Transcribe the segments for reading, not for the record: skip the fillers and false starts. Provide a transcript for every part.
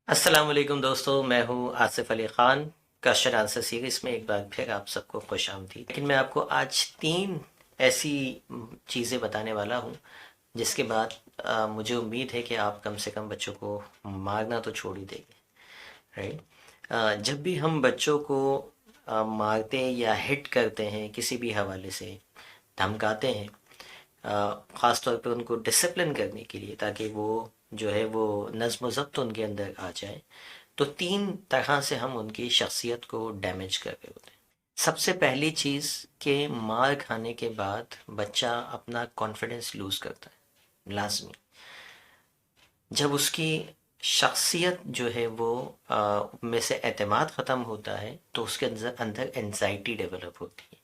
अस्सलाम वालेकुम दोस्तों, मैं हूँ Asif Ali Khan. Question answer series में एक बार फिर आप सबको खुश आमदीद। लेकिन मैं आपको आज 3 ऐसी चीज़ें बताने वाला हूँ जिसके बाद मुझे उम्मीद है कि आप कम से कम बच्चों को मारना तो छोड़ ही देंगे। राइट। जब भी हम बच्चों को मारते हैं या हिट करते हैं किसी भी हवाले से, धमकाते हैं, ख़ास तौर पे उनको डिसिप्लिन करने के लिए ताकि वो जो है वो नज़्म ज़ब्त उनके अंदर आ जाए, तो 3 तरह से हम उनकी शख्सियत को डैमेज कर रहे होते हैं। सबसे पहली चीज़ कि मार खाने के बाद बच्चा अपना कॉन्फिडेंस लूज़ करता है, लाज़मी। जब उसकी शख्सियत जो है वो में से एतमाद ख़त्म होता है तो उसके अंदर अंदर एनजाइटी डेवलप होती है।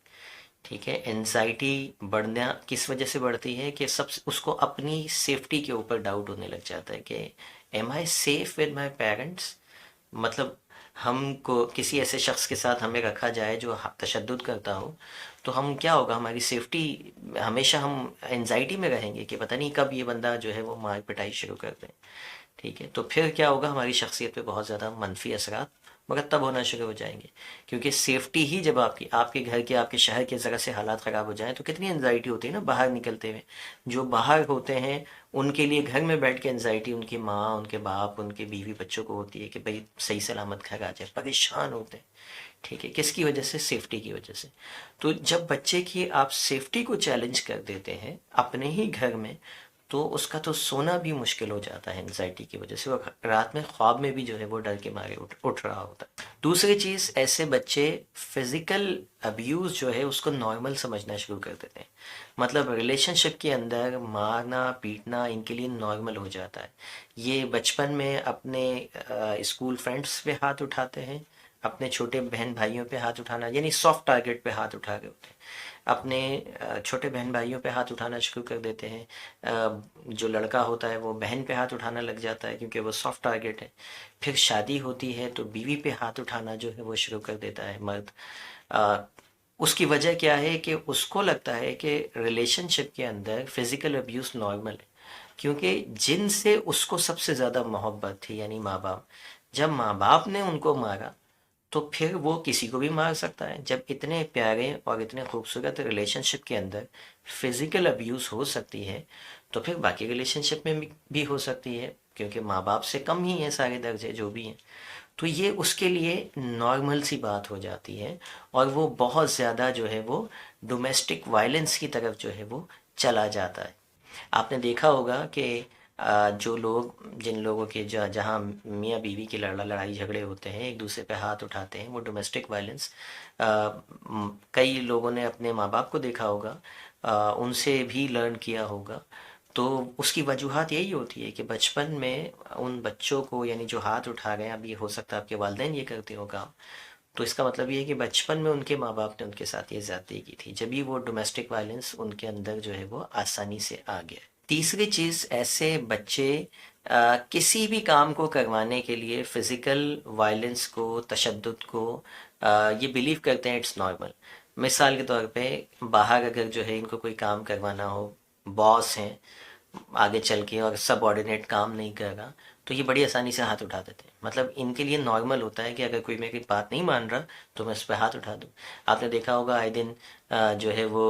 ठीक है, एनजाइटी बढ़ना किस वजह से बढ़ती है कि सब उसको अपनी सेफ्टी के ऊपर डाउट होने लग जाता है कि am I safe with my parents. मतलब हमको किसी ऐसे शख्स के साथ हमें रखा जाए जो तशद्दुद करता हो, तो हम क्या होगा, हमारी सेफ्टी, हमेशा हम एनजाइटी में रहेंगे कि पता नहीं कब ये बंदा जो है वो मार पिटाई शुरू कर दे। ठीक है, तो फिर क्या होगा, हमारी शख्सियत पे बहुत ज़्यादा मनफी असरात मरतब होना शुरू हो जाएंगे। क्योंकि सेफ्टी ही जब आपकी, आपके घर के, आपके शहर के ज़रा से हालात ख़राब हो जाएं तो कितनी एनजाइटी होती है ना बाहर निकलते हुए। जो बाहर होते हैं उनके लिए घर में बैठ के एनजाइटी उनकी माँ, उनके बाप, उनके बीवी बच्चों को होती है कि भाई सही सलामत घर आ जाए, परेशान होते हैं। ठीक है, किसकी वजह से? सेफ्टी की वजह से। तो जब बच्चे की आप सेफ्टी को चैलेंज कर देते हैं अपने ही घर में, तो उसका तो सोना भी मुश्किल हो जाता है एंजाइटी की वजह से। वो रात में ख्वाब में भी जो है वो डर के मारे उठ रहा होता है। दूसरी चीज़, ऐसे बच्चे फिज़िकल अब्यूज़ जो है उसको नॉर्मल समझना शुरू कर देते हैं। मतलब रिलेशनशिप के अंदर मारना पीटना इनके लिए नॉर्मल हो जाता है। ये बचपन में अपने स्कूल फ्रेंड्स पे हाथ उठाते हैं, अपने छोटे बहन भाइयों पे हाथ उठाना, यानी सॉफ्ट टारगेट पे हाथ उठा रहे होते हैं। अपने छोटे बहन भाइयों पे हाथ उठाना शुरू कर देते हैं। जो लड़का होता है वो बहन पे हाथ उठाना लग जाता है क्योंकि वो सॉफ्ट टारगेट है। फिर शादी होती है तो बीवी पे हाथ उठाना जो है वो शुरू कर देता है मर्द। अ, उसकी वजह क्या है कि उसको लगता है कि रिलेशनशिप के अंदर फिजिकल अब्यूज़ नॉर्मल है। क्योंकि जिनसे उसको सबसे ज़्यादा मोहब्बत थी यानी माँ बाप, जब माँ बाप ने उनको मारा तो फिर वो किसी को भी मार सकता है। जब इतने प्यारे और इतने खूबसूरत रिलेशनशिप के अंदर फिजिकल अब्यूज़ हो सकती है तो फिर बाकी रिलेशनशिप में भी हो सकती है, क्योंकि माँ बाप से कम ही हैं सारे दर्जे जो भी हैं। तो ये उसके लिए नॉर्मल सी बात हो जाती है और वो बहुत ज़्यादा जो है वो डोमेस्टिक वायलेंस की तरफ जो है वो चला जाता है। आपने देखा होगा कि जो लोग, जिन लोगों के जहाँ मियाँ बीवी की लड़ाई झगड़े होते हैं, एक दूसरे पे हाथ उठाते हैं, वो डोमेस्टिक वायलेंस, कई लोगों ने अपने माँ बाप को देखा होगा, उनसे भी लर्न किया होगा। तो उसकी वजूहत यही होती है कि बचपन में उन बच्चों को, यानी जो हाथ उठा गए, अब ये हो सकता है आपके वालिदैन ये करते हो काम, तो इसका मतलब ये है कि बचपन में उनके माँ बाप ने उनके साथ ये ज़्यादती की थी, जब भी वो डोमेस्टिक वायलेंस उनके अंदर जो है वो आसानी से आ गया। तीसरी चीज़, ऐसे बच्चे किसी भी काम को करवाने के लिए फ़िज़िकल वायलेंस को, तशद्दुद को, ये बिलीव करते हैं इट्स नॉर्मल। मिसाल के तौर पे बाहर अगर जो है इनको कोई काम करवाना हो, बॉस हैं आगे चल के और सबऑर्डिनेट काम नहीं कर रहा, तो ये बड़ी आसानी से हाथ उठा देते हैं। मतलब इनके लिए नॉर्मल होता है कि अगर कोई मेरी बात नहीं मान रहा तो मैं उस पर हाथ उठा दूँ। आपने देखा होगा आए दिन जो है वो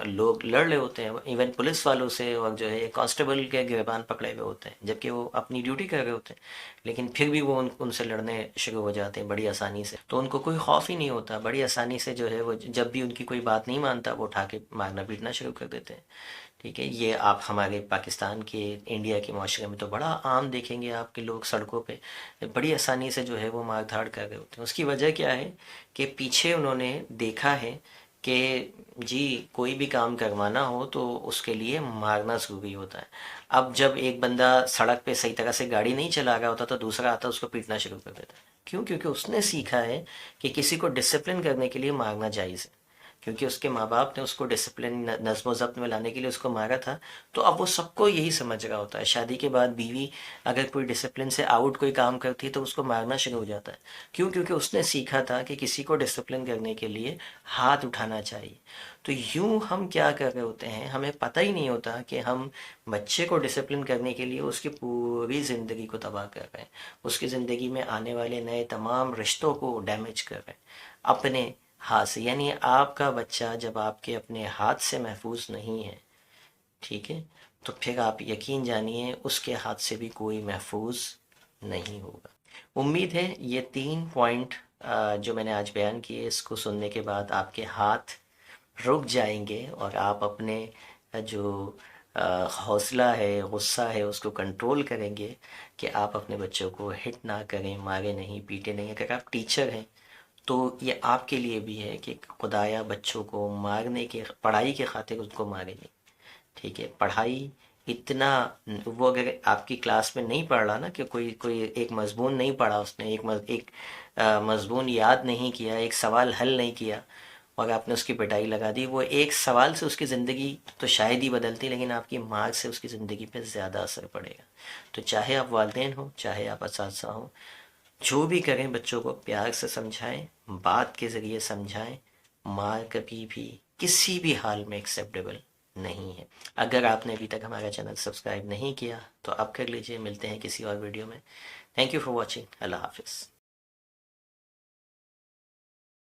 लोग लड़ रहे होते हैं इवन पुलिस वालों से, और जो है कांस्टेबल के गिरबान पकड़े हुए होते हैं जबकि वो अपनी ड्यूटी कर रहे होते हैं, लेकिन फिर भी वो उनसे लड़ने शुरू हो जाते हैं बड़ी आसानी से। तो उनको कोई खौफ ही नहीं होता, बड़ी आसानी से जो है वो जब भी उनकी कोई बात नहीं मानता वो उठा के मारना पीटना शुरू कर देते हैं। ठीक है, ये आप हमारे पाकिस्तान के, इंडिया के माशरे में तो बड़ा आम देखेंगे आपके, लोग सड़कों पे बड़ी आसानी से जो है वो मार धाड़ कर रहे होते हैं। उसकी वजह क्या है कि पीछे उन्होंने देखा है कि जी कोई भी काम करवाना हो तो उसके लिए मारना ज़रूरी होता है। अब जब एक बंदा सड़क पे सही तरह से गाड़ी नहीं चला रहा होता तो दूसरा आता उसको पीटना शुरू कर देता है। क्यों? क्योंकि उसने सीखा है कि किसी को डिसिप्लिन करने के लिए मारना जायज़ है। کیونکہ اس کے ماں باپ نے اس کو ڈسپلن نظم و ضبط میں لانے کے لیے اس کو مارا تھا، تو اب وہ سب کو یہی سمجھ رہا ہوتا ہے۔ شادی کے بعد بیوی اگر کوئی ڈسپلن سے آؤٹ کوئی کام کرتی ہے تو اس کو مارنا شروع ہو جاتا ہے، کیوں؟ کیونکہ اس نے سیکھا تھا کہ کسی کو ڈسپلن کرنے کے لیے ہاتھ اٹھانا چاہیے۔ تو یوں ہم کیا کر رہے ہوتے ہیں، ہمیں پتہ ہی نہیں ہوتا کہ ہم بچے کو ڈسپلن کرنے کے لیے اس کی پوری زندگی کو تباہ کر رہے ہیں، اس کی زندگی میں آنے والے نئے تمام رشتوں کو ڈیمیج کر رہے ہیں اپنے ہاتھ سے۔ یعنی آپ کا بچہ جب آپ کے اپنے ہاتھ سے محفوظ نہیں ہے، ٹھیک ہے، تو پھر آپ یقین جانیے اس کے ہاتھ سے بھی کوئی محفوظ نہیں ہوگا۔ امید ہے یہ 3 پوائنٹ جو میں نے آج بیان کیے، اس کو سننے کے بعد آپ کے ہاتھ رک جائیں گے اور آپ اپنے جو حوصلہ ہے، غصہ ہے، اس کو کنٹرول کریں گے کہ آپ اپنے بچوں کو ہٹ نہ کریں، مارے نہیں، پیٹے نہیں۔ اگر آپ ٹیچر ہیں تو یہ آپ کے لیے بھی ہے کہ خدایا بچوں کو مارنے کے، پڑھائی کے خاطر ان کو مارے نہیں، ٹھیک ہے۔ پڑھائی اتنا، وہ اگر آپ کی کلاس میں نہیں پڑھ رہا نا، کہ کوئی ایک مضمون نہیں پڑھا اس نے، ایک مضمون یاد نہیں کیا، ایک سوال حل نہیں کیا، اور آپ نے اس کی پٹائی لگا دی، وہ ایک سوال سے اس کی زندگی تو شاید ہی بدلتی، لیکن آپ کی مارک سے اس کی زندگی پہ زیادہ اثر پڑے گا۔ تو چاہے آپ والدین ہوں، چاہے آپ اساتذہ ہوں، جو بھی کریں بچوں کو پیار سے سمجھائیں، بات کے ذریعے سمجھائیں۔ مار کبھی بھی کسی بھی حال میں ایکسیپٹیبل نہیں ہے۔ اگر آپ نے ابھی تک ہمارا چینل سبسکرائب نہیں کیا تو اب کر لیجئے۔ ملتے ہیں کسی اور ویڈیو میں۔ Thank you for watching. اللہ حافظ۔